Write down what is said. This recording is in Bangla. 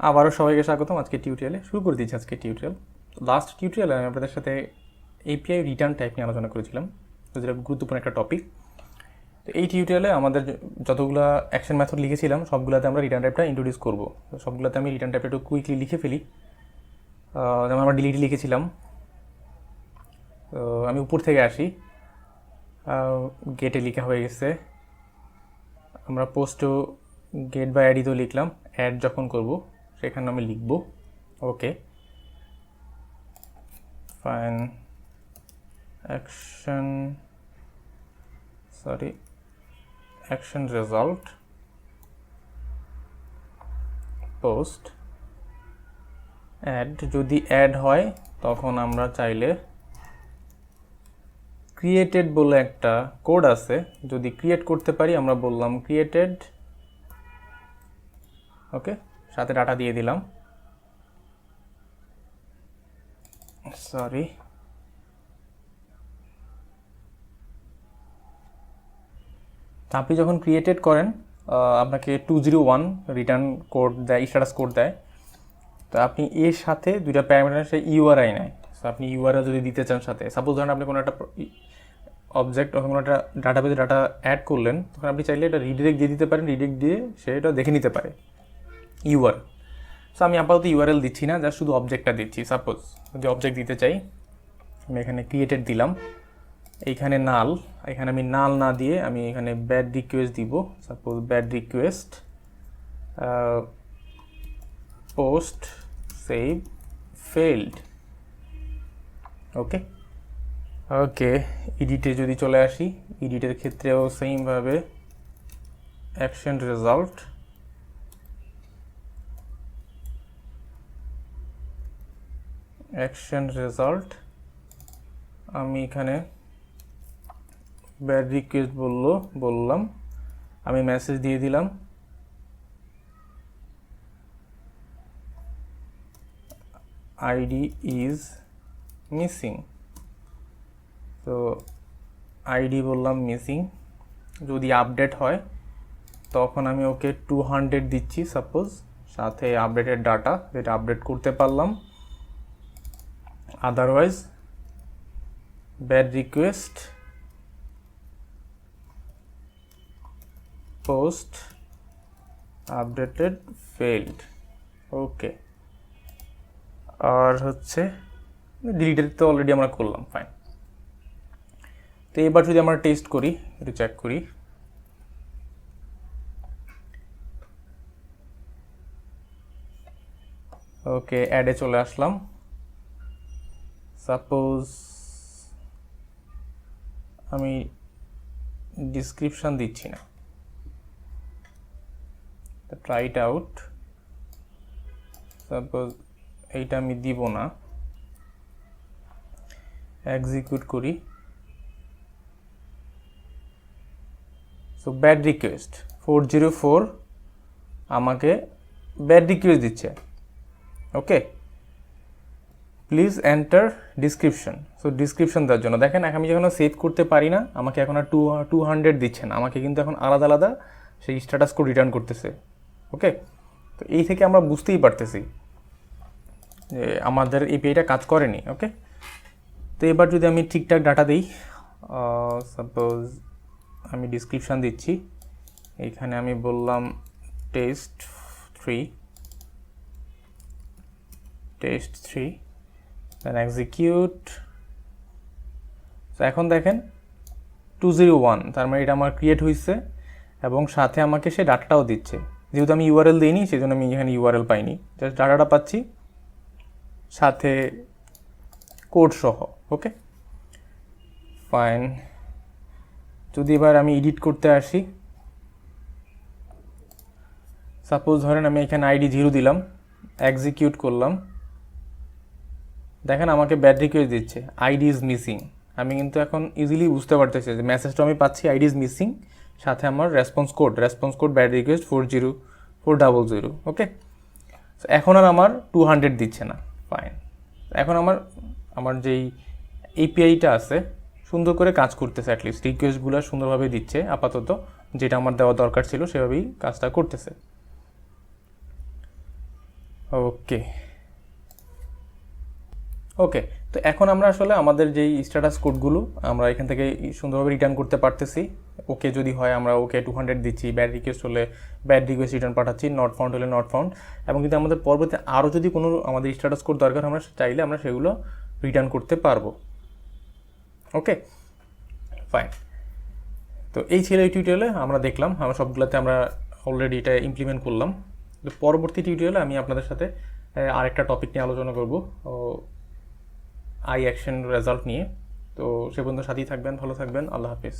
আবারও সবাইকে স্বাগতম। আজকে টিউটোরিয়ালে শুরু করে দিচ্ছি। আজকে টিউটোরিয়াল লাস্ট টিউটোরিয়ালে আমি আপনাদের সাথে এপিআই রিটার্ন টাইপ নিয়ে আলোচনা করেছিলাম, তো যেটা গুরুত্বপূর্ণ একটা টপিক। তো এই টিউটোরিয়ালে আমাদের যতগুলো অ্যাকশন মেথড লিখেছিলাম সবগুলোতে আমরা রিটার্ন টাইপটা ইন্ট্রোডিউস করবো। তো সবগুলোতে আমি রিটার্ন টাইপটা একটু কুইকলি লিখে ফেলি। যেমন আমরা ডিলিট লিখেছিলাম, তো আমি উপর থেকে আসি, গেটে লেখা হয়ে গেছে। আমরা পোস্টও গেট বা অ্যাডিতেও লিখলাম, অ্যাড যখন করব সেখানে আমি লিখব okay fine action result post add। যদি অ্যাড হয় তখন আমরা চাইলে ক্রিয়েটেড বলে একটা কোড আছে, যদি ক্রিয়েট করতে পারি আমরা বললাম ক্রিয়েটেড ওকে, সাথে ডাটা দিয়ে দিলাম। সরি, আপনি যখন ক্রিয়েটেড করেন আপনাকে 201 রিটার্ন কোড দেয়, স্ট্যাটাস কোড দেয়। তো আপনি এর সাথে দুইটা প্যারামিটার সে ইউআরআই নেয়। তো আপনি ইউআরআই যদি দিতে চান সাথে, সাপোজ ধরেন আপনি কোনো একটা অবজেক্ট অথবা কোনো একটা ডাটাবেজে ডাটা অ্যাড করলেন, তখন আপনি চাইলে এটা রিডিরেক্ট দিয়ে দিতে পারেন, রিডিরেক্ট দিয়ে সে এটা দেখে নিতে পারে ইউআর। সো আমি আপাতত ইউআরএল দিচ্ছি না, জাস্ট শুধু অবজেক্টটা দিচ্ছি। সাপোজ যদি অবজেক্ট দিতে চাই, আমি এখানে ক্রিয়েটেড দিলাম, এইখানে নাল, এখানে আমি নাল না দিয়ে আমি এখানে ব্যাড রিকোয়েস্ট দিব। Suppose bad request post save failed okay okay. এডিটে যদি চলে আসি, এডিটের ক্ষেত্রেও সেমভাবে অ্যাকশন রেজাল্ট আমি এখানে ব্যাড রিকোয়েস্ট বললাম, আমি মেসেজ দিয়ে দিলাম আইডি ইজ মিসিং। তো আইডি বললাম মিসিং। যদি আপডেট হয় তখন আমি ওকে 200 দিচ্ছি সাপোজ, সাথে আপডেটের ডাটা যেটা আপডেট করতে পারলাম। Otherwise bad request post updated failed okay. আর হচ্ছে ডিলিটেড তো অলরেডি আমরা করলাম, ফাইন। তো এবার যদি আমরা টেস্ট করি, একটু চেক করি, ওকে অ্যাডে চলে আসলাম। সাপোজ আমি ডিসক্রিপশন দিচ্ছি না, ট্রাই ইট আউট। সাপোজ এইটা আমি দিব না, এক্সিকিউট করি। সো ব্যাড রিকোয়েস্ট 404 আমাকে ব্যাড রিকোয়েস্ট দিচ্ছে okay. Please enter description. So description দেওয়ার জন্য দেখেন আমি যখন সেভ করতে পারি না, আমাকে এখন আর 200 দিচ্ছে না, আমাকে কিন্তু এখন আলাদা আলাদা সেই স্ট্যাটাস কোড রিটার্ন করতেছে ওকে। তো এই থেকে আমরা বুঝতেই পারতেছি যে আমাদের এপিআইটা কাজ করেনি ওকে। তো এবার যদি আমি ঠিকঠাক ডাটা দিই, সাপোজ আমি ডিসক্রিপশান দিচ্ছি, এইখানে আমি বললাম টেস্ট 3 দেন এক্সিকিউট। তো এখন দেখেন 201, তার মানে এটা আমার ক্রিয়েট হয়েছে এবং সাথে আমাকে সে ডাটাটাও দিচ্ছে। যেহেতু আমি ইউআরএল দিইনি সেই জন্য আমি এখানে ইউআরএল পাইনি, জাস্ট ডাটাটা পাচ্ছি সাথে কোড সহ ওকে ফাইন। যদি এবার আমি এডিট করতে আসি, সাপোজ ধরেন আমি এখানে আইডি 0 দিলাম, এক্সিকিউট করলাম, দেখেন আমাকে ব্যাড রিকোয়েস্ট দিচ্ছে আইডি ইজ মিসিং। আমি কিন্তু এখন ইজিলি বুঝতে পারতেছি যে মেসেজটা আমি পাচ্ছি আইডি ইজ মিসিং, সাথে আমার রেসপন্স কোড ব্যাড রিকোয়েস্ট 40400 ওকে। এখন আর আমার 200 দিচ্ছে না, ফাইন। এখন আমার যেই এপিআইটা আছে সুন্দর করে কাজ করতেছে, অ্যাটলিস্ট রিকোয়েস্টগুলো সুন্দরভাবে দিচ্ছে আপাতত, যেটা আমার দেওয়া দরকার ছিল সেভাবেই কাজটা করতেছে। ওকে ওকে, তো এখন আমরা আসলে আমাদের যেই স্ট্যাটাস কোডগুলো আমরা এখান থেকে সুন্দরভাবে রিটার্ন করতে পারতেছি। ওকে যদি হয় আমরা ওকে 200 দিচ্ছি, ব্যাড রিকোয়েস্ট হলে ব্যাড রিকোয়েস্ট রিটার্ন পাঠাচ্ছি, নট ফাউন্ড হলে নট ফাউন্ড। এবং কিন্তু আমাদের পরবর্তী আরও যদি কোনো আমাদের স্ট্যাটাস কোড দরকার আমরা চাইলে আমরা সেগুলো রিটার্ন করতে পারবো। ওকে ফাইন, তো এই ছিল এই টিউটোরিয়ালে আমরা দেখলাম, আমরা সবগুলোতে আমরা অলরেডি এটা ইমপ্লিমেন্ট করলাম। তো পরবর্তী টিউটোরিয়ালে আমি আপনাদের সাথে আরেকটা টপিক নিয়ে আলোচনা করব, অ্যাকশন রেজাল্ট নিয়ে। তো সে পর্যন্ত সাথেই থাকবেন, ভালো থাকবেন, আল্লাহ হাফিজ।